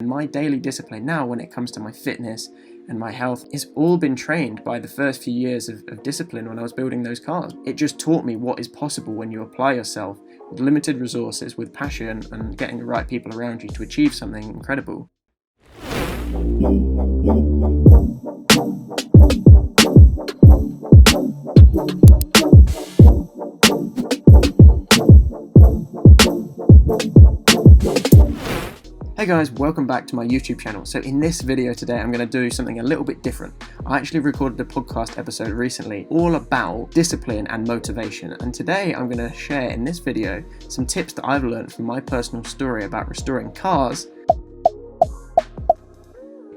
And my daily discipline now when it comes to my fitness and my health has all been trained by the first few years of discipline when I was building those cars. It just taught me what is possible when you apply yourself with limited resources, with passion and getting the right people around you to achieve something incredible. Hey guys, welcome back to my YouTube channel. So in this video today, I'm going to do something a little bit different. I actually recorded a podcast episode recently all about discipline and motivation. And today I'm going to share in this video some tips that I've learned from my personal story about restoring cars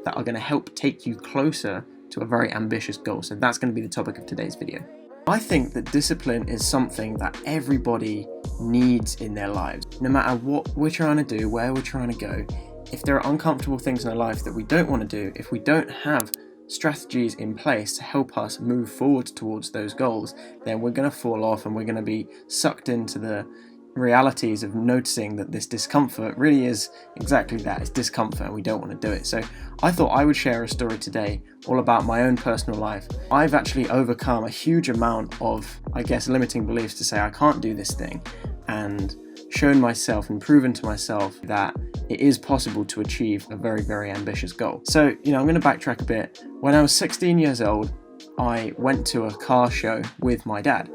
that are going to help take you closer to a very ambitious goal. So that's going to be the topic of today's video. I think that discipline is something that everybody needs in their lives. No matter what we're trying to do, where we're trying to go, if there are uncomfortable things in our life that we don't want to do, if we don't have strategies in place to help us move forward towards those goals, then we're going to fall off and we're going to be sucked into the realities of noticing that this discomfort really is exactly that. It's discomfort and we don't want to do it. So I thought I would share a story today all about my own personal life. I've actually overcome a huge amount of, limiting beliefs to say I can't do this thing, and shown myself and proven to myself that it is possible to achieve a very, very ambitious goal. So, I'm going to backtrack a bit. When I was 16 years old, I went to a car show with my dad.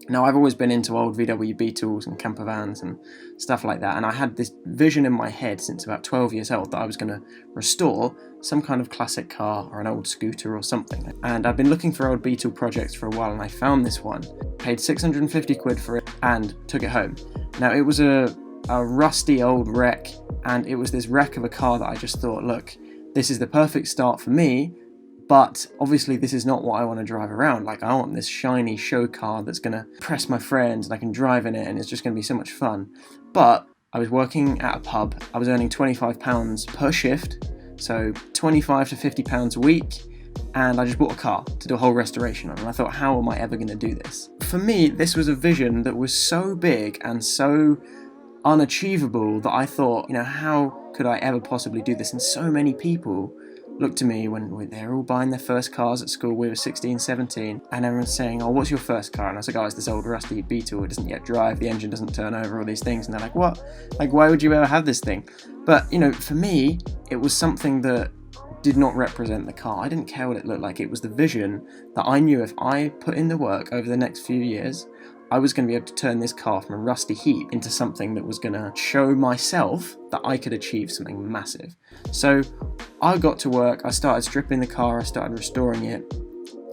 Now, I've always been into old VW Beetles and camper vans and stuff like that, and I had this vision in my head since about 12 years old that I was going to restore some kind of classic car or an old scooter or something. And I've been looking for old Beetle projects for a while, and I found this one, paid 650 quid for it, and took it home. Now, it was a rusty old wreck, and it was this wreck of a car that I just thought, look, this is the perfect start for me. But obviously this is not what I want to drive around. Like, I want this shiny show car that's going to impress my friends and I can drive in it and it's just going to be so much fun. But I was working at a pub. I was earning £25 per shift, so £25 to £50 a week. And I just bought a car to do a whole restoration on. And I thought, how am I ever going to do this? For me, this was a vision that was so big and so unachievable that I thought, how could I ever possibly do this? And so many people looked to me when they're all buying their first cars at school. We were 16, 17, and everyone's saying, oh, what's your first car? And I was like, oh, it's this old rusty Beetle. It doesn't yet drive. The engine doesn't turn over, all these things. And they're like, what? Like, why would you ever have this thing? But, for me, it was something that did not represent the car. I didn't care what it looked like. It was the vision that I knew if I put in the work over the next few years, I was going to be able to turn this car from a rusty heap into something that was going to show myself that I could achieve something massive. So I got to work, I started stripping the car, I started restoring it,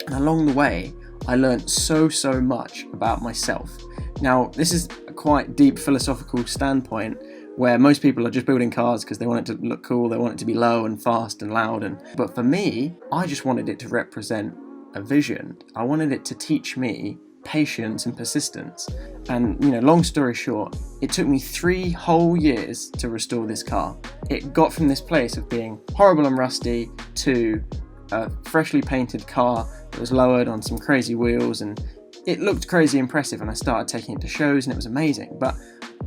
and along the way I learned so much about myself. Now, this is a quite deep philosophical standpoint where most people are just building cars because they want it to look cool, they want it to be low and fast and loud, but for me, I just wanted it to represent a vision. I wanted it to teach me patience and persistence. And long story short, it took me 3 whole years to restore this car. It got from this place of being horrible and rusty to a freshly painted car that was lowered on some crazy wheels, and it looked crazy impressive, and I started taking it to shows and it was amazing. But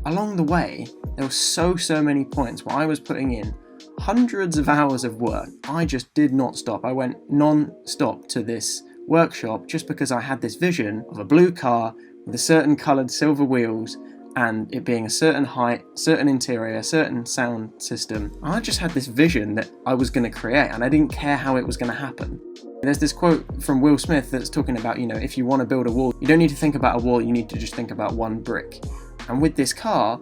along the way, there were so many points where I was putting in hundreds of hours of work. I just did not stop. I went non-stop to this workshop just because I had this vision of a blue car with a certain coloured silver wheels and it being a certain height, certain interior, certain sound system. I just had this vision that I was going to create, and I didn't care how it was going to happen. There's this quote from Will Smith that's talking about, if you want to build a wall, you don't need to think about a wall, you need to just think about one brick. And with this car,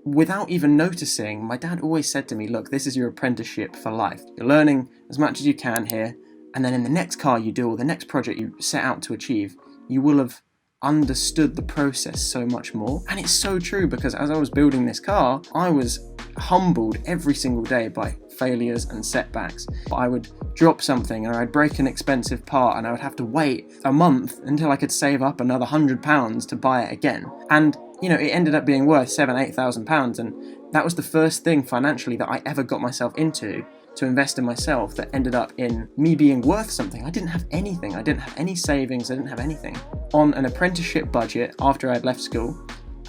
without even noticing, my dad always said to me, look, this is your apprenticeship for life. You're learning as much as you can here, and then in the next car you do, or the next project you set out to achieve, you will have understood the process so much more. And it's so true, because as I was building this car, I was humbled every single day by failures and setbacks. I would drop something and I'd break an expensive part and I would have to wait a month until I could save up another £100 to buy it again. And it ended up being worth £7,000-8,000, and that was the first thing financially that I ever got myself into to invest in myself that ended up in me being worth something. I didn't have anything. I didn't have any savings. I didn't have anything. On an apprenticeship budget after I'd left school,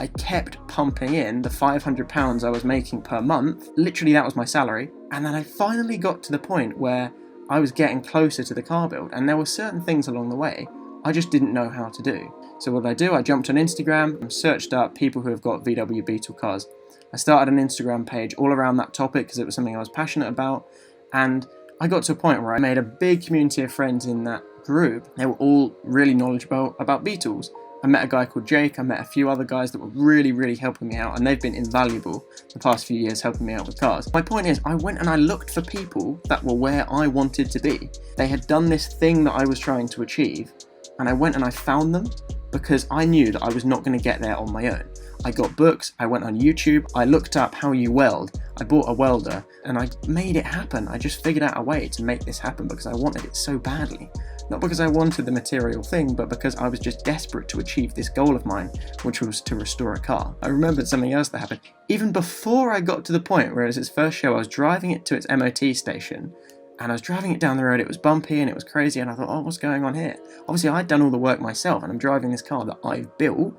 I kept pumping in the £500 I was making per month. Literally, that was my salary. And then I finally got to the point where I was getting closer to the car build, and there were certain things along the way I just didn't know how to do. So what did I do? I jumped on Instagram and searched up people who have got VW Beetle cars. I started an Instagram page all around that topic because it was something I was passionate about, and I got to a point where I made a big community of friends in that group. They were all really knowledgeable about Beetles. I met a guy called Jake, I met a few other guys that were really helping me out, and they've been invaluable the past few years helping me out with cars. My point is, I went and I looked for people that were where I wanted to be. They had done this thing that I was trying to achieve, and I went and I found them because I knew that I was not going to get there on my own. I got books, I went on YouTube, I looked up how you weld, I bought a welder, and I made it happen. I just figured out a way to make this happen because I wanted it so badly. Not because I wanted the material thing, but because I was just desperate to achieve this goal of mine, which was to restore a car. I remembered something else that happened. Even before I got to the point where it was its first show, I was driving it to its MOT station, and I was driving it down the road. It was bumpy and it was crazy, and I thought, oh, what's going on here? Obviously, I'd done all the work myself, and I'm driving this car that I've built,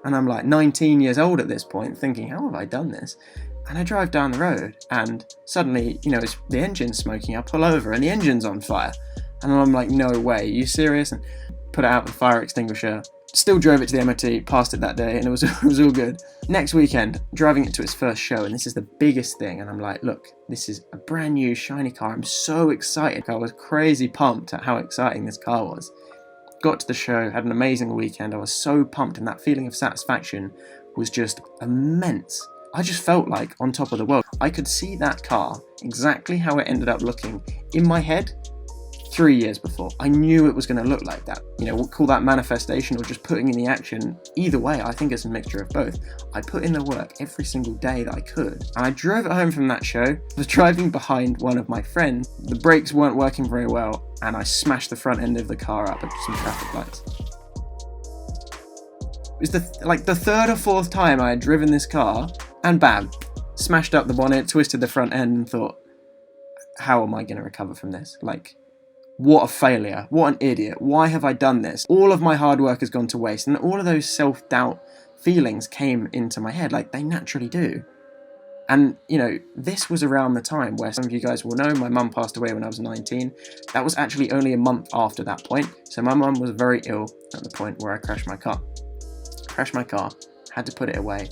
and I'm like 19 years old at this point, thinking, how have I done this? And I drive down the road, and suddenly, the engine's smoking. I pull over, and the engine's on fire. And I'm like, no way, are you serious? And put it out with the fire extinguisher. Still drove it to the MOT, passed it that day, and it was all good. Next weekend, driving it to its first show, and this is the biggest thing, and I'm like, look, this is a brand new shiny car. I'm so excited. I was crazy pumped at how exciting this car was. Got to the show, had an amazing weekend. I was so pumped, and that feeling of satisfaction was just immense. I just felt like on top of the world. I could see that car, exactly how it ended up looking, in my head 3 years before. I knew it was going to look like that. We'll call that manifestation or just putting in the action. Either way, I think it's a mixture of both. I put in the work every single day that I could. And I drove it home from that show. I was driving behind one of my friends. The brakes weren't working very well, and I smashed the front end of the car up at some traffic lights. It was the third or fourth time I had driven this car, and bam, smashed up the bonnet, twisted the front end, and thought, how am I going to recover from this? What a failure. What an idiot. Why have I done this? All of my hard work has gone to waste. And all of those self-doubt feelings came into my head like they naturally do. And, this was around the time where some of you guys will know my mum passed away when I was 19. That was actually only a month after that point. So my mum was very ill at the point where I crashed my car. Had to put it away.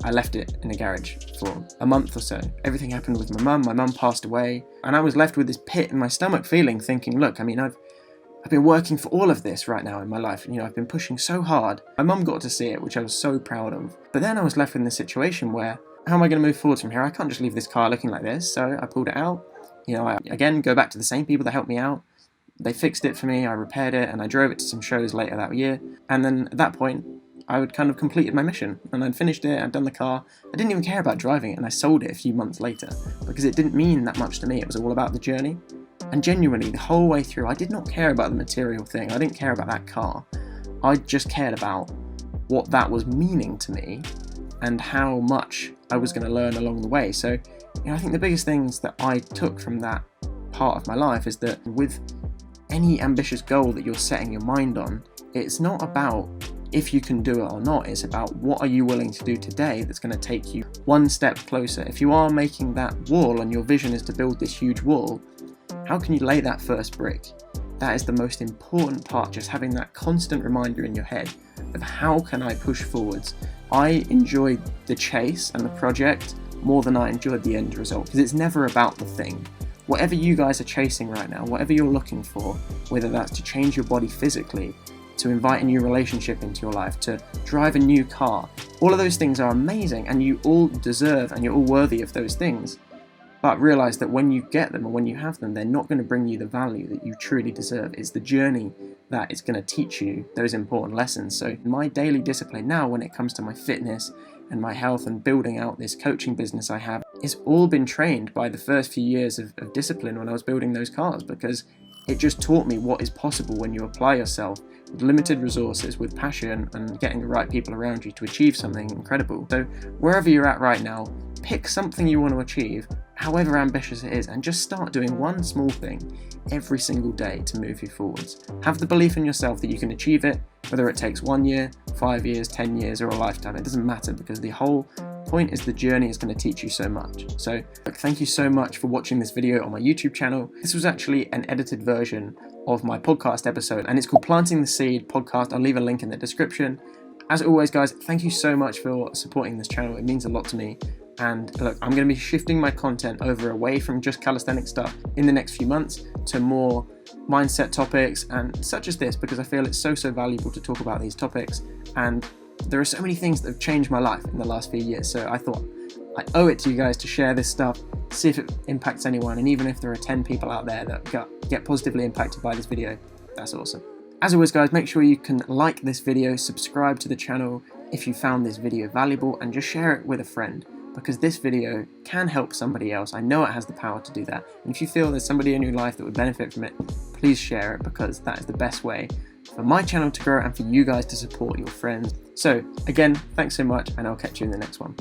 I left it in a garage for a month or so. Everything happened with my mum. My mum passed away, and I was left with this pit in my stomach feeling, thinking, look, I've been working for all of this right now in my life. I've been pushing so hard. My mum got to see it, which I was so proud of. But then I was left in this situation where, how am I going to move forward from here? I can't just leave this car looking like this. So I pulled it out. I again go back to the same people that helped me out. They fixed it for me. I repaired it, and I drove it to some shows later that year. And then at that point, I would kind of completed my mission, and I'd finished it, I'd done the car. I didn't even care about driving it, and I sold it a few months later because it didn't mean that much to me. It was all about the journey. And genuinely, the whole way through, I did not care about the material thing. I didn't care about that car. I just cared about what that was meaning to me and how much I was going to learn along the way. So, I think the biggest things that I took from that part of my life is that with any ambitious goal that you're setting your mind on, it's not about if you can do it or not. It's about what are you willing to do today that's going to take you one step closer. If you are making that wall and your vision is to build this huge wall, how can you lay that first brick? That is the most important part, just having that constant reminder in your head of how can I push forwards. I enjoyed the chase and the project more than I enjoyed the end result, because it's never about the thing. Whatever you guys are chasing right now, whatever you're looking for, whether that's to change your body physically, to invite a new relationship into your life, to drive a new car, all of those things are amazing, and you all deserve and you're all worthy of those things. But realize that when you get them and when you have them, they're not going to bring you the value that you truly deserve. It's the journey that is going to teach you those important lessons. So my daily discipline now, when it comes to my fitness and my health and building out this coaching business I have, it's all been trained by the first few years of discipline when I was building those cars, because it just taught me what is possible when you apply yourself with limited resources, with passion, and getting the right people around you to achieve something incredible. So wherever you're at right now, pick something you want to achieve, however ambitious it is, and just start doing one small thing every single day to move you forwards. Have the belief in yourself that you can achieve it, whether it takes 1 year, 5 years, 10 years, or a lifetime. It doesn't matter, because the whole point is the journey is going to teach you so much. So look, thank you so much for watching this video on my YouTube channel. This was actually an edited version of my podcast episode, and it's called Planting the Seed Podcast. I'll leave a link in the description. As always, guys, thank you so much for supporting this channel. It means a lot to me. And look, I'm going to be shifting my content over away from just calisthenics stuff in the next few months to more mindset topics and such as this, because I feel it's so valuable to talk about these topics. And there are so many things that have changed my life in the last few years. So I thought I owe it to you guys to share this stuff, see if it impacts anyone. And even if there are 10 people out there that get positively impacted by this video, that's awesome. As always, guys, make sure you can like this video, subscribe to the channel if you found this video valuable, and just share it with a friend, because this video can help somebody else. I know it has the power to do that. And if you feel there's somebody in your life that would benefit from it, please share it, because that is the best way for my channel to grow and for you guys to support your friends. So again, thanks so much, and I'll catch you in the next one.